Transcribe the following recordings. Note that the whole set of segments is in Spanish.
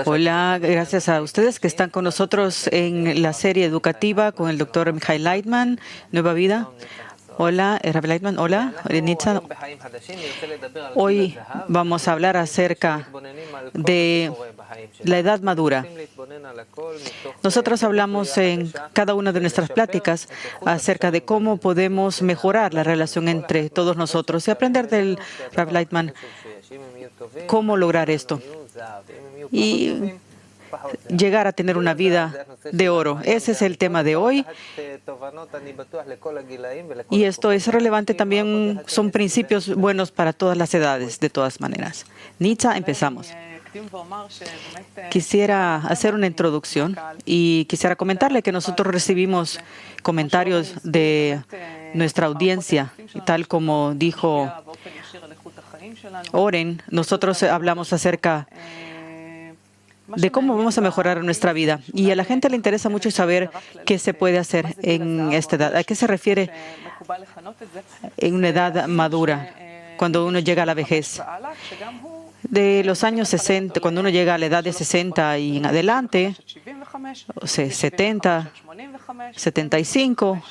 Hola, gracias a ustedes que están con nosotros en la serie educativa con el doctor Michael Leitman, Nueva Vida. Hola, Rabbi Leitman. Hola, Nitza. Hoy vamos a hablar acerca de la edad madura. Nosotros hablamos en cada una de nuestras pláticas acerca de cómo podemos mejorar la relación entre todos nosotros y aprender del Rabbi Leitman cómo lograr esto y llegar a tener una vida de oro. Ese es el tema de hoy. Y esto es relevante también, son principios buenos para todas las edades, de todas maneras. Nitza, empezamos. Quisiera hacer una introducción y quisiera comentarle que nosotros recibimos comentarios de nuestra audiencia, tal como dijo Oren. Nosotros hablamos acerca de cómo vamos a mejorar nuestra vida. Y a la gente le interesa mucho saber qué se puede hacer en esta edad. ¿A qué se refiere en una edad madura, cuando uno llega a la vejez? De los años 60, cuando uno llega a la edad de 60 y en adelante, 70, 75,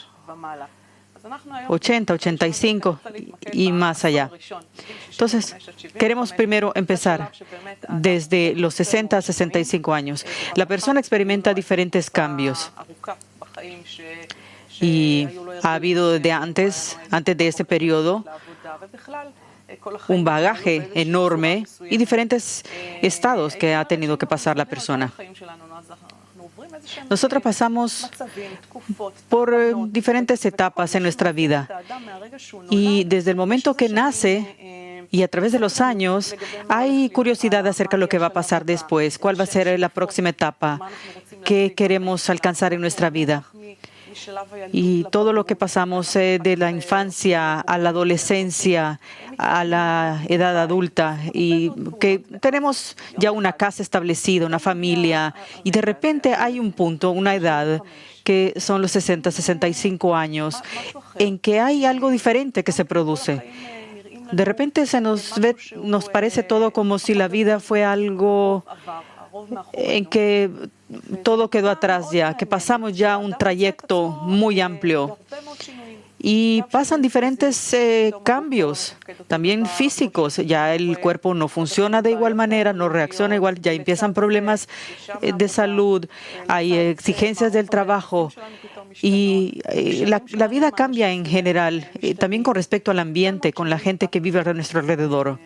80, 85 y más allá. Entonces, queremos primero empezar desde los 60 a 65 años. La persona experimenta diferentes cambios y ha habido de antes de ese periodo, un bagaje enorme y diferentes estados que ha tenido que pasar la persona. Nosotros pasamos por diferentes etapas en nuestra vida y desde el momento que nace y a través de los años hay curiosidad acerca de lo que va a pasar después, cuál va a ser la próxima etapa, qué queremos alcanzar en nuestra vida. Y todo lo que pasamos de la infancia a la adolescencia, a la edad adulta, y que tenemos ya una casa establecida, una familia, y de repente hay un punto, una edad, que son los 60, 65 años, en que hay algo diferente que se produce. De repente nos parece todo como si la vida fue algo en que todo quedó atrás ya, que pasamos ya un trayecto muy amplio. Y pasan diferentes cambios, también físicos. Ya el cuerpo no funciona de igual manera, no reacciona igual, ya empiezan problemas de salud, hay exigencias del trabajo. Y la vida cambia en general, también con respecto al ambiente, con la gente que vive a nuestro alrededor.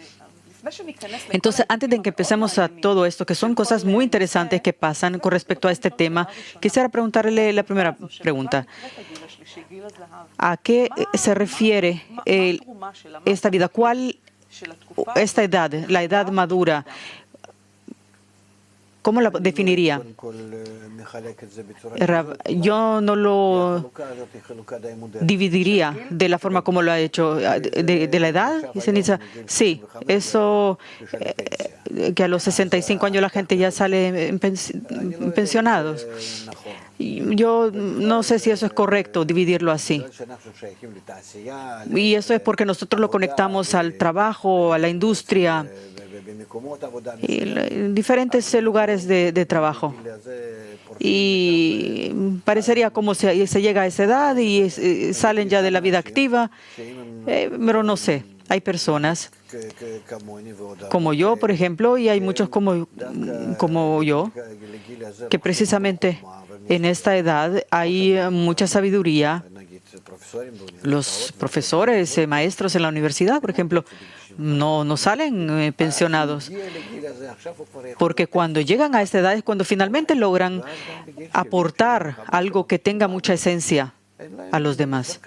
Entonces, antes de que empecemos a todo esto, que son cosas muy interesantes que pasan con respecto a este tema, quisiera preguntarle la primera pregunta. ¿A qué se refiere esta vida? Esta edad, la edad madura? ¿Cómo la definiría? Yo no lo dividiría de la forma como lo ha hecho. ¿De la edad? Sí, eso que a los 65 años la gente ya sale pensionados. Yo no sé si eso es correcto, dividirlo así. Y eso es porque nosotros lo conectamos al trabajo, a la industria, en diferentes lugares de trabajo. Y parecería como si se llega a esa edad y salen ya de la vida activa, pero no sé. Hay personas como yo, por ejemplo, y hay muchos como yo, que precisamente en esta edad hay mucha sabiduría. Los profesores, maestros en la universidad, por ejemplo, no salen pensionados, porque cuando llegan a esta edad es cuando finalmente logran aportar algo que tenga mucha esencia a los demás.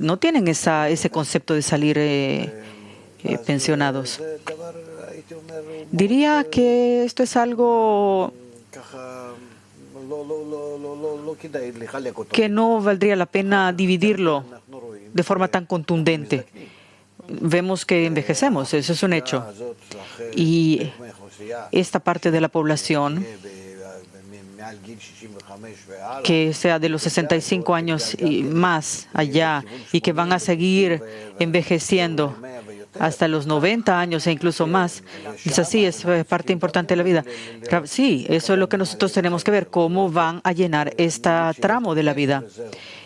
No tienen ese concepto de salir pensionados. Diría que esto es algo que no valdría la pena dividirlo de forma tan contundente. Vemos que envejecemos, eso es un hecho. Y esta parte de la población que sea de los 65 años y más allá y que van a seguir envejeciendo hasta los 90 años e incluso más. Dice, sí, es parte importante de la vida. Sí, eso es lo que nosotros tenemos que ver, cómo van a llenar este tramo de la vida.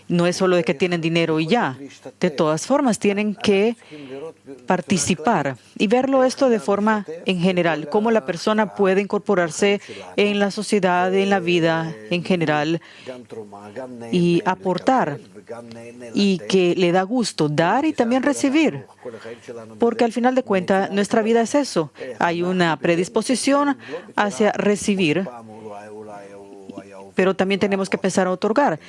No es solo de que tienen dinero y ya. De todas formas, tienen que participar y verlo esto de forma en general, cómo la persona puede incorporarse en la sociedad, en la vida en general y aportar, y que le da gusto dar y también recibir. Porque al final de cuentas, nuestra vida es eso. Hay una predisposición hacia recibir, pero también tenemos que pensar a otorgar,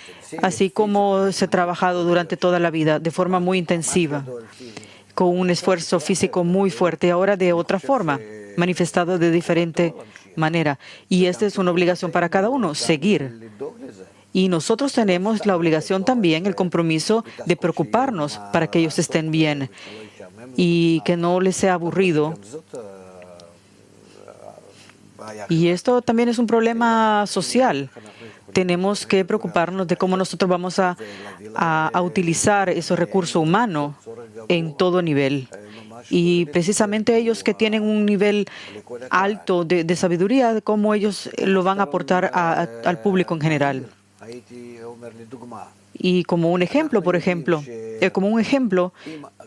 así como se ha trabajado durante toda la vida de forma muy intensiva, con un esfuerzo físico muy fuerte, ahora de otra forma, manifestado de diferente manera. Y esta es una obligación para cada uno, seguir. Y nosotros tenemos la obligación también, el compromiso de preocuparnos para que ellos estén bien y que no les sea aburrido. Y esto también es un problema social. Tenemos que preocuparnos de cómo nosotros vamos a utilizar ese recurso humano en todo nivel. Y precisamente ellos que tienen un nivel alto de sabiduría, cómo ellos lo van a aportar al público en general. Y como un ejemplo,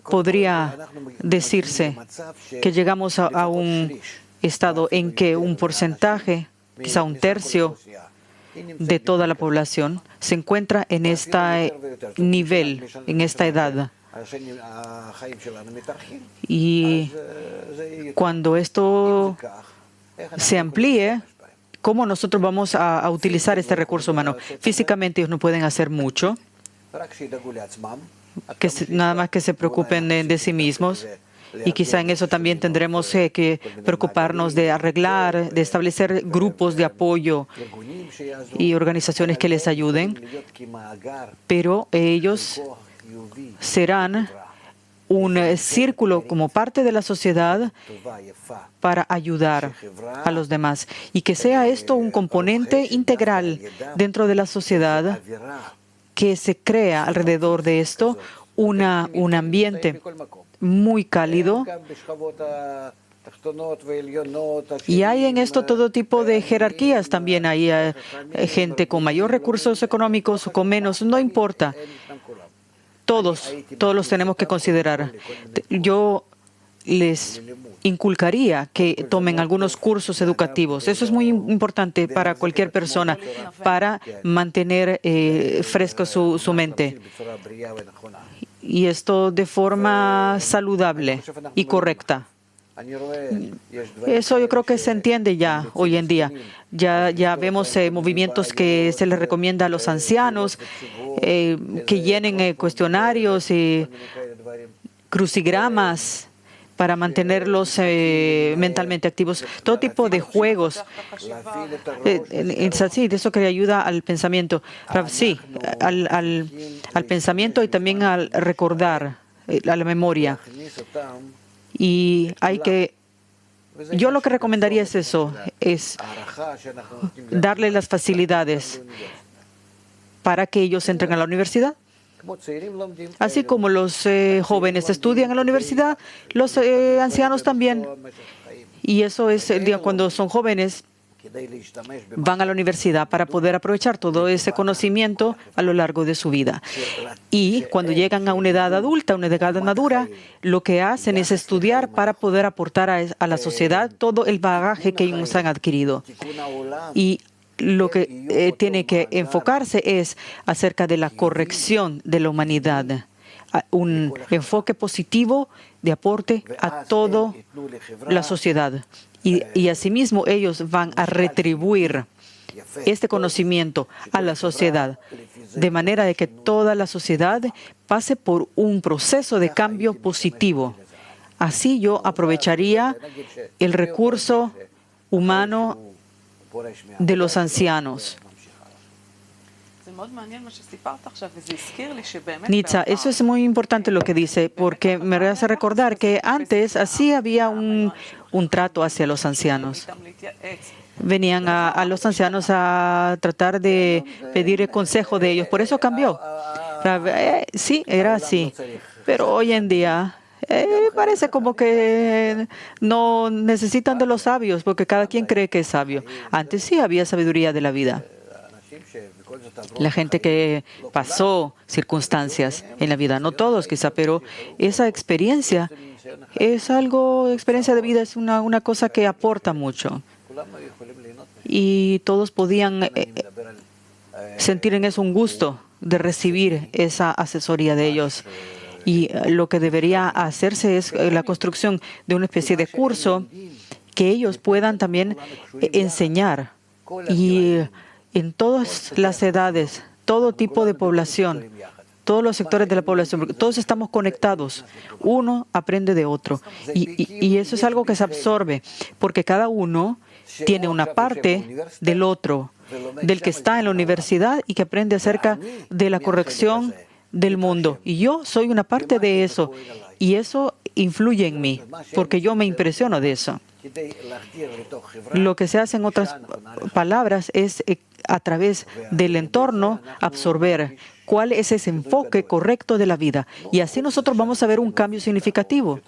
podría decirse que llegamos a un estado en que un porcentaje, quizá un tercio de toda la población, se encuentra en este nivel, en esta edad. Y cuando esto se amplíe, ¿cómo nosotros vamos a utilizar este recurso humano? Físicamente ellos no pueden hacer mucho, nada más que se preocupen de sí mismos. Y quizá en eso también tendremos que preocuparnos de arreglar, de establecer grupos de apoyo y organizaciones que les ayuden. Pero ellos serán un círculo como parte de la sociedad para ayudar a los demás. Y que sea esto un componente integral dentro de la sociedad, que se crea alrededor de esto un ambiente muy cálido. Y hay en esto todo tipo de jerarquías también. Hay gente con mayor recursos económicos o con menos, no importa. Todos los tenemos que considerar. Yo les inculcaría que tomen algunos cursos educativos. Eso es muy importante para cualquier persona, para mantener fresco su mente. Y esto de forma saludable y correcta. Eso yo creo que se entiende ya hoy en día. Ya vemos movimientos que se les recomienda a los ancianos, que llenen cuestionarios y crucigramas para mantenerlos mentalmente activos. Todo tipo de juegos. Sí, de eso que ayuda al pensamiento. Sí, al pensamiento y también al recordar, a la memoria. Y yo lo que recomendaría es eso, es darle las facilidades para que ellos entren a la universidad. Así como los jóvenes estudian en la universidad, los ancianos también. Y eso es el día cuando son jóvenes, van a la universidad para poder aprovechar todo ese conocimiento a lo largo de su vida. Y cuando llegan a una edad adulta, una edad madura, lo que hacen es estudiar para poder aportar a la sociedad todo el bagaje que ellos han adquirido. Y lo que tiene que enfocarse es acerca de la corrección de la humanidad, un enfoque positivo de aporte a toda la sociedad. Y asimismo ellos van a retribuir este conocimiento a la sociedad, de manera de que toda la sociedad pase por un proceso de cambio positivo. Así yo aprovecharía el recurso humano de los ancianos. Nitza, eso es muy importante lo que dice, porque me hace recordar que antes así había un trato hacia los ancianos. Venían a los ancianos a tratar de pedir el consejo de ellos. Por eso cambió. Sí, era así. Pero hoy en día Parece como que no necesitan de los sabios, porque cada quien cree que es sabio. Antes sí había sabiduría de la vida. La gente que pasó circunstancias en la vida, no todos quizá, pero esa experiencia es experiencia de vida es una cosa que aporta mucho. Y todos podían sentir en eso un gusto de recibir esa asesoría de ellos. Y lo que debería hacerse es la construcción de una especie de curso que ellos puedan también enseñar. Y en todas las edades, todo tipo de población, todos los sectores de la población, porque todos estamos conectados. Uno aprende de otro. Y eso es algo que se absorbe, porque cada uno tiene una parte del otro, del que está en la universidad y que aprende acerca de la corrección del mundo. Y yo soy una parte de eso. Y eso influye en mí, porque yo me impresiono de eso. Lo que se hace, en otras palabras, es a través del entorno absorber cuál es ese enfoque correcto de la vida. Y así nosotros vamos a ver un cambio significativo.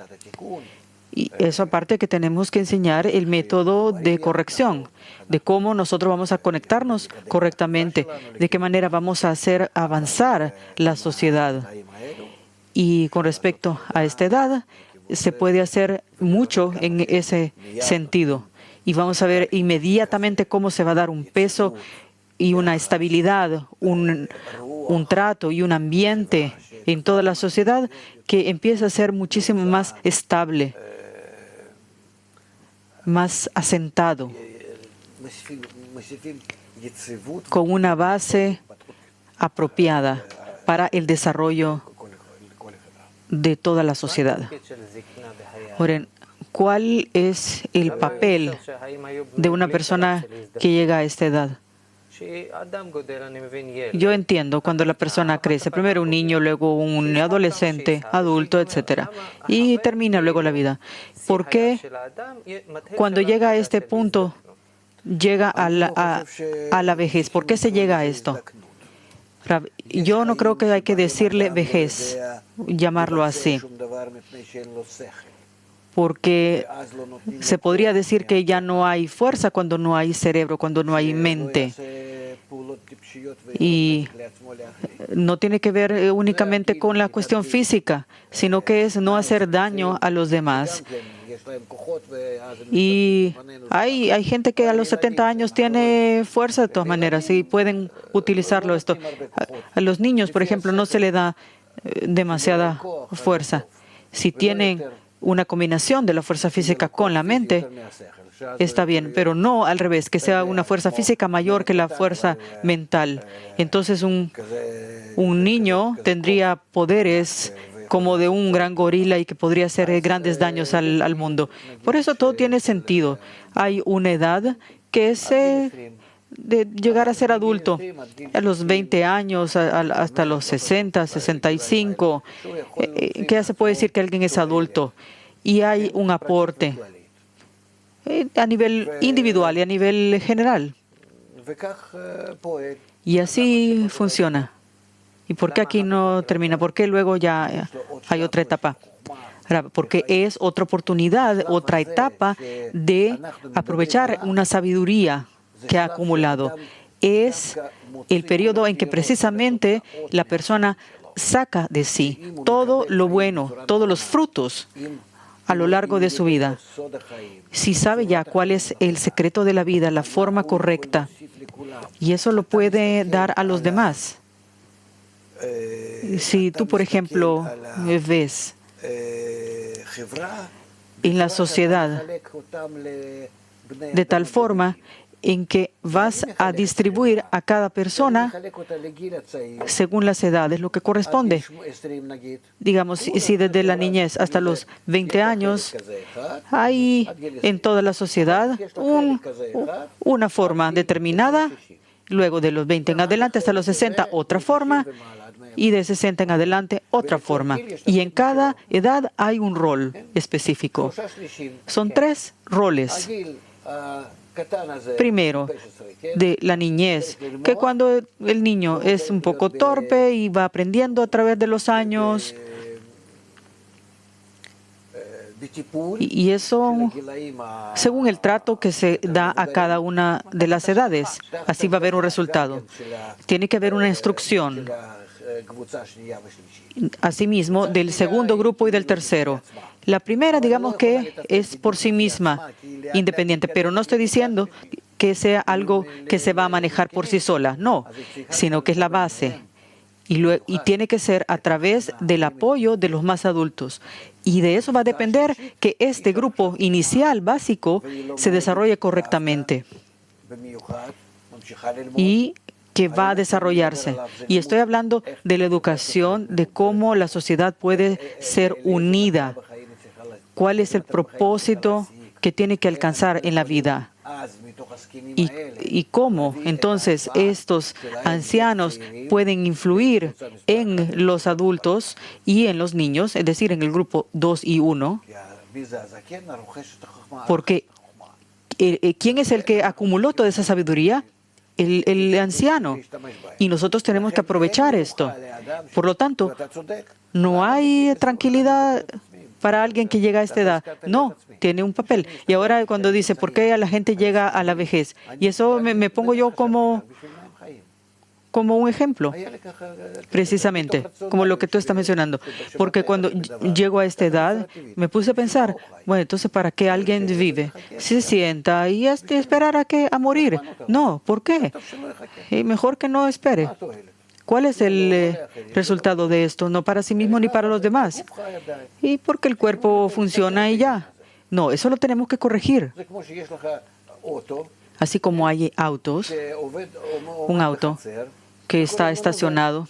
Y eso aparte que tenemos que enseñar el método de corrección, de cómo nosotros vamos a conectarnos correctamente, de qué manera vamos a hacer avanzar la sociedad. Y con respecto a esta edad, se puede hacer mucho en ese sentido. Y vamos a ver inmediatamente cómo se va a dar un peso y una estabilidad, un trato y un ambiente en toda la sociedad que empieza a ser muchísimo más estable, más asentado, con una base apropiada para el desarrollo de toda la sociedad. Ahora, ¿cuál es el papel de una persona que llega a esta edad? Yo entiendo cuando la persona crece, primero un niño, luego un adolescente, adulto, etc. Y termina luego la vida. ¿Por qué cuando llega a este punto llega a la vejez? ¿Por qué se llega a esto? Yo no creo que hay que decirle vejez, llamarlo así, porque se podría decir que ya no hay fuerza cuando no hay cerebro, cuando no hay mente. Y no tiene que ver únicamente con la cuestión física, sino que es no hacer daño a los demás. Y hay gente que a los 70 años tiene fuerza de todas maneras y pueden utilizarlo esto. A los niños, por ejemplo, no se le da demasiada fuerza. Si tienen una combinación de la fuerza física con la mente, está bien, pero no al revés, que sea una fuerza física mayor que la fuerza mental. Entonces un niño tendría poderes como de un gran gorila y que podría hacer grandes daños al mundo. Por eso todo tiene sentido. Hay una edad que es de llegar a ser adulto, a los 20 años, hasta los 60, 65, que ya se puede decir que alguien es adulto. Y hay un aporte a nivel individual y a nivel general. Y así funciona. ¿Y por qué aquí no termina? ¿Por qué luego ya hay otra etapa? Porque es otra oportunidad, otra etapa de aprovechar una sabiduría que ha acumulado. Es el periodo en que precisamente la persona saca de sí todo lo bueno, todos los frutos a lo largo de su vida. Si sabe ya cuál es el secreto de la vida, la forma correcta, y eso lo puede dar a los demás. Si tú, por ejemplo, ves en la sociedad de tal forma en que vas a distribuir a cada persona según las edades, lo que corresponde. Digamos, si desde la niñez hasta los 20 años hay en toda la sociedad una forma determinada, luego de los 20 en adelante hasta los 60 otra forma, y de 60 en adelante otra forma. Y en cada edad hay un rol específico. Son 3 roles. Primero, de la niñez, que cuando el niño es un poco torpe y va aprendiendo a través de los años, Y eso según el trato que se da a cada una de las edades. Así va a haber un resultado. Tiene que haber una instrucción, asimismo, del segundo grupo y del tercero. La primera, digamos que es por sí misma, independiente, pero no estoy diciendo que sea algo que se va a manejar por sí sola, no, sino que es la base. Y tiene que ser a través del apoyo de los más adultos. Y de eso va a depender que este grupo inicial, básico, se desarrolle correctamente y que va a desarrollarse. Y estoy hablando de la educación, de cómo la sociedad puede ser unida. ¿Cuál es el propósito que tiene que alcanzar en la vida? Y cómo entonces estos ancianos pueden influir en los adultos y en los niños, es decir, en el grupo 2 y 1, porque ¿quién es el que acumuló toda esa sabiduría? El anciano. Y nosotros tenemos que aprovechar esto. Por lo tanto, no hay tranquilidad para alguien que llega a esta edad. No, tiene un papel. Y ahora cuando dice, ¿por qué la gente llega a la vejez? Y eso me pongo yo como un ejemplo, precisamente, como lo que tú estás mencionando. Porque cuando llego a esta edad, me puse a pensar, bueno, entonces, ¿para qué alguien vive? Se sienta y esperar a morir. No, ¿por qué? Mejor que no espere. ¿Cuál es el resultado de esto? No para sí mismo ni para los demás. Y porque el cuerpo funciona y ya. No, eso lo tenemos que corregir. Así como hay autos, un auto que está estacionado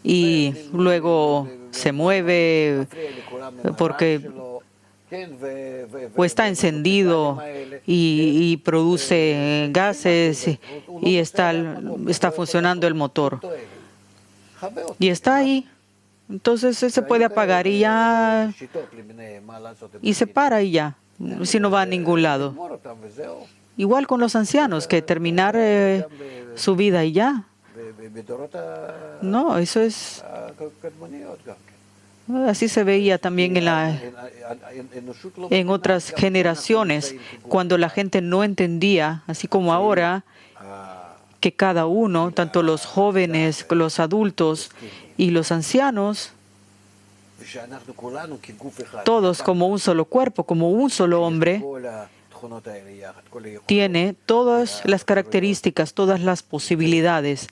y luego se mueve porque o está encendido y produce gases y está funcionando el motor. Y está ahí. Entonces se puede apagar y ya, y se para y ya, si no va a ningún lado. Igual con los ancianos, que terminar su vida y ya. No, eso es... Así se veía también en otras generaciones, cuando la gente no entendía, así como ahora, que cada uno, tanto los jóvenes, los adultos y los ancianos, todos como un solo cuerpo, como un solo hombre, tiene todas las características, todas las posibilidades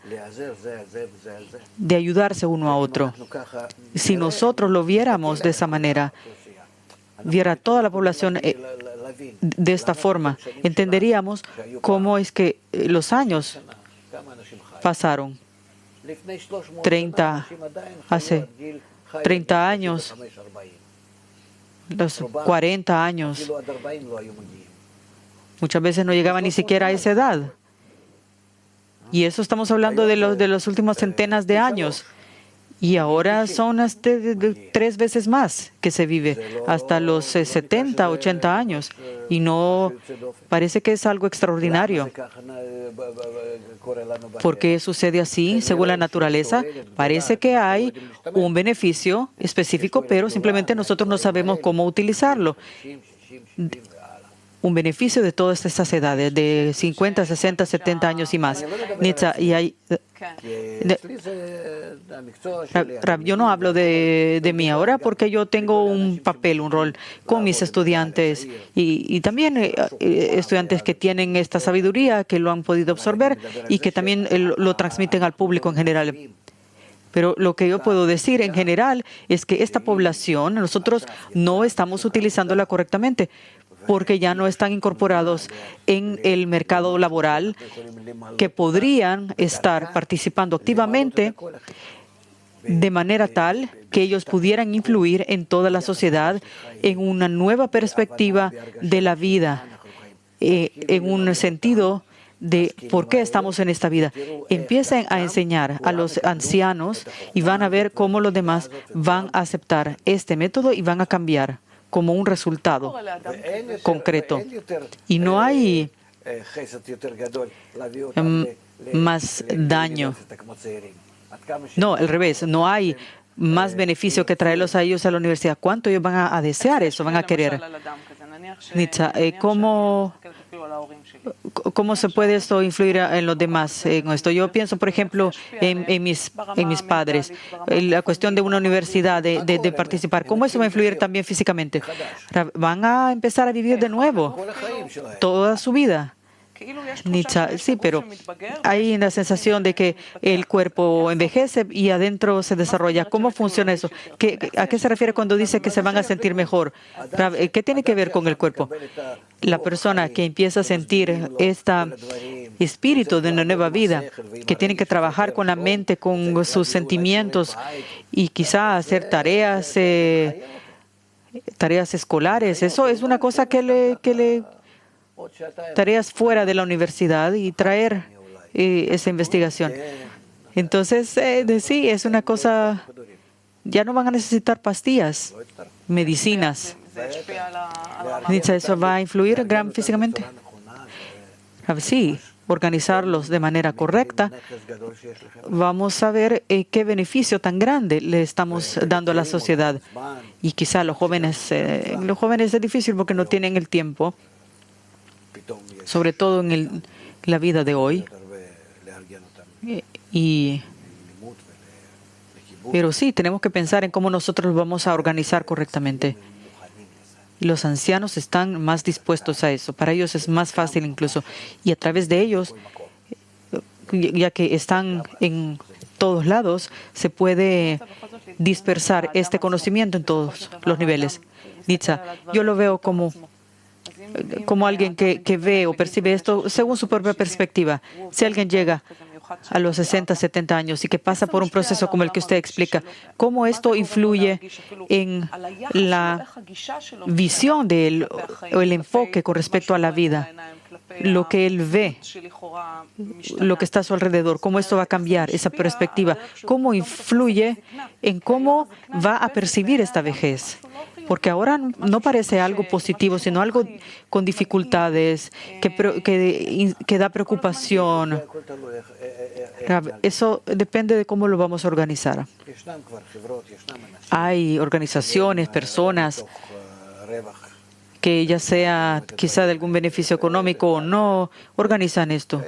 de ayudarse uno a otro. Si nosotros lo viéramos de esa manera, viera toda la población de esta forma, entenderíamos cómo es que los años pasaron. Hace 30 años, los 40 años, muchas veces no llegaban ni siquiera a esa edad. Y eso estamos hablando de las últimas centenas de años. Y ahora son hasta 3 veces más que se vive, hasta los 70, 80 años. Y no parece que es algo extraordinario. ¿Por qué sucede así? Según la naturaleza, parece que hay un beneficio específico, pero simplemente nosotros no sabemos cómo utilizarlo. Un beneficio de todas estas edades, de 50, 60, 70 años y más. Yo no hablo de mí ahora porque yo tengo un papel, un rol con mis estudiantes y también estudiantes que tienen esta sabiduría, que lo han podido absorber y que también lo transmiten al público en general. Pero lo que yo puedo decir en general es que esta población, nosotros no estamos utilizándola correctamente, porque ya no están incorporados en el mercado laboral, que podrían estar participando activamente de manera tal que ellos pudieran influir en toda la sociedad en una nueva perspectiva de la vida, en un sentido de por qué estamos en esta vida. Empiecen a enseñar a los ancianos y van a ver cómo los demás van a aceptar este método y van a cambiar como un resultado concreto. Y no hay más daño. No, al revés, no hay más beneficio que traerlos a ellos a la universidad. ¿Cuánto ellos van a desear eso, van a querer? Nitza, ¿cómo se puede esto influir en los demás en esto? Yo pienso, por ejemplo, en mis padres, la cuestión de una universidad, de participar. ¿Cómo eso va a influir también físicamente? Van a empezar a vivir de nuevo toda su vida. Nitza, sí, pero hay una sensación de que el cuerpo envejece y adentro se desarrolla. ¿Cómo funciona eso? ¿A qué se refiere cuando dice que se van a sentir mejor? ¿Qué tiene que ver con el cuerpo? La persona que empieza a sentir este espíritu de una nueva vida, que tiene que trabajar con la mente, con sus sentimientos y quizá hacer tareas escolares. Eso es una cosa tareas fuera de la universidad y traer esa investigación. Entonces, sí, es una cosa, ya no van a necesitar pastillas, medicinas. ¿Eso va a influir físicamente? Sí, organizarlos de manera correcta. Vamos a ver qué beneficio tan grande le estamos dando a la sociedad. Y quizá los jóvenes es difícil porque no tienen el tiempo, sobre todo en la vida de hoy. Pero sí, tenemos que pensar en cómo nosotros vamos a organizar correctamente. Los ancianos están más dispuestos a eso. Para ellos es más fácil incluso. Y a través de ellos, ya que están en todos lados, se puede dispersar este conocimiento en todos los niveles. Nitza, yo lo veo como alguien que ve o percibe esto según su propia perspectiva. Si alguien llega a los 60, 70 años y que pasa por un proceso como el que usted explica, ¿cómo esto influye en la visión de él o el enfoque con respecto a la vida? Lo que él ve, lo que está a su alrededor, cómo esto va a cambiar esa perspectiva, cómo influye en cómo va a percibir esta vejez. Porque ahora no parece algo positivo, sino algo con dificultades, que da preocupación. Eso depende de cómo lo vamos a organizar. Hay organizaciones, personas que ya sea quizá de algún beneficio económico o no, organizan esto.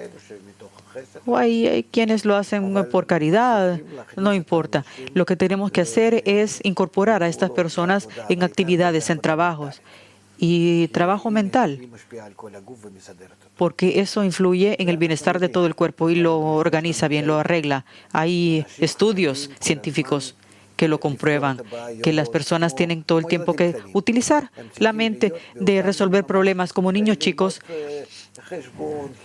O hay quienes lo hacen por caridad, no importa. Lo que tenemos que hacer es incorporar a estas personas en actividades, en trabajos y trabajo mental, porque eso influye en el bienestar de todo el cuerpo y lo organiza bien, lo arregla. Hay estudios científicos que lo comprueban, que las personas tienen todo el tiempo que utilizar la mente de resolver problemas como niños chicos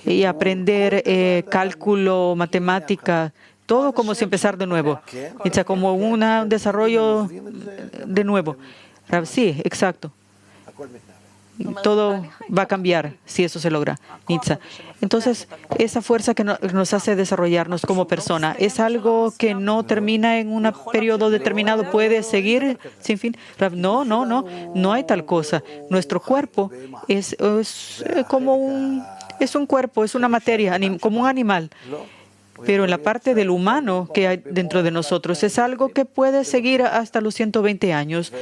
y aprender cálculo, matemática, todo como si empezar de nuevo, como un desarrollo de nuevo. Sí, exacto. Todo va a cambiar si eso se logra. Entonces, esa fuerza que nos hace desarrollarnos como persona es algo que no termina en un periodo determinado, puede seguir sin fin. No hay tal cosa. Nuestro cuerpo es como un cuerpo, es una materia, como un animal. Pero en la parte del humano que hay dentro de nosotros es algo que puede seguir hasta los 120 años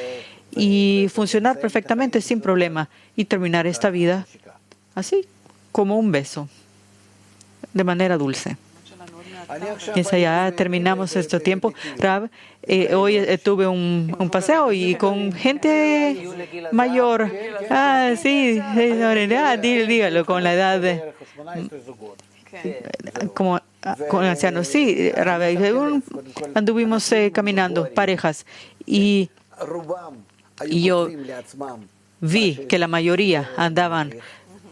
y funcionar perfectamente sin problema y terminar esta vida así, como un beso, de manera dulce. Ya terminamos este tiempo. Rav, hoy tuve un paseo y con gente mayor. Sí, dígalo, con la edad de... Como con ancianos. Sí, Rav, anduvimos caminando, parejas, y yo vi que la mayoría andaban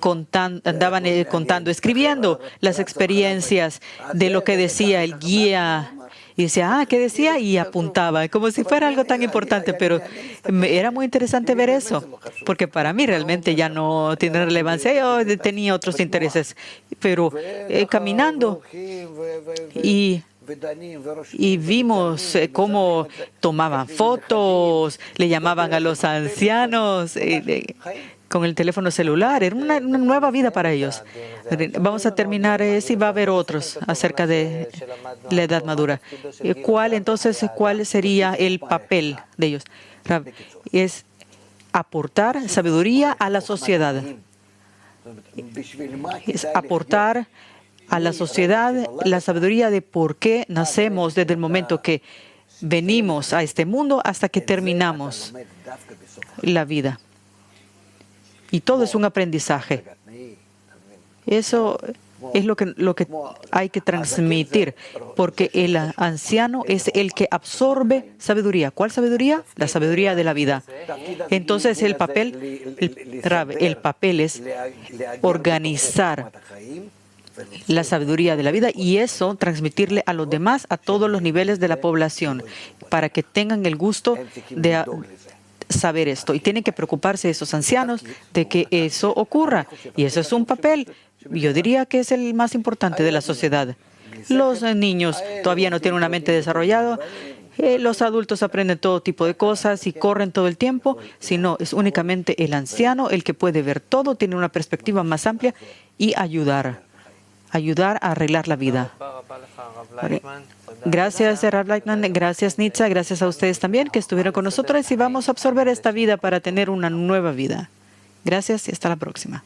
contando, escribiendo las experiencias de lo que decía el guía. Y decía, ¿qué decía? Y apuntaba, como si fuera algo tan importante. Pero era muy interesante ver eso, porque para mí realmente ya no tiene relevancia. Yo tenía otros intereses. Pero caminando y vimos cómo tomaban fotos, le llamaban a los ancianos, con el teléfono celular. Era una nueva vida para ellos. Vamos a terminar y va a haber otros acerca de la edad madura. ¿Cuál sería el papel de ellos? Es aportar sabiduría a la sociedad. Es aportar a la sociedad la sabiduría de por qué nacemos desde el momento que venimos a este mundo hasta que terminamos la vida. Y todo es un aprendizaje. Eso es lo que hay que transmitir, porque el anciano es el que absorbe sabiduría. ¿Cuál sabiduría? La sabiduría de la vida. Entonces el papel es organizar la sabiduría de la vida y eso transmitirle a los demás, a todos los niveles de la población, para que tengan el gusto de saber esto. Y tienen que preocuparse esos ancianos de que eso ocurra. Y eso es un papel, yo diría que es el más importante de la sociedad. Los niños todavía no tienen una mente desarrollada. Los adultos aprenden todo tipo de cosas y corren todo el tiempo. Sino es únicamente el anciano el que puede ver todo, tiene una perspectiva más amplia y ayudar a arreglar la vida. Gracias, Rav Lightman. Gracias, Nitza. Gracias a ustedes también que estuvieron con nosotros y vamos a absorber esta vida para tener una nueva vida. Gracias y hasta la próxima.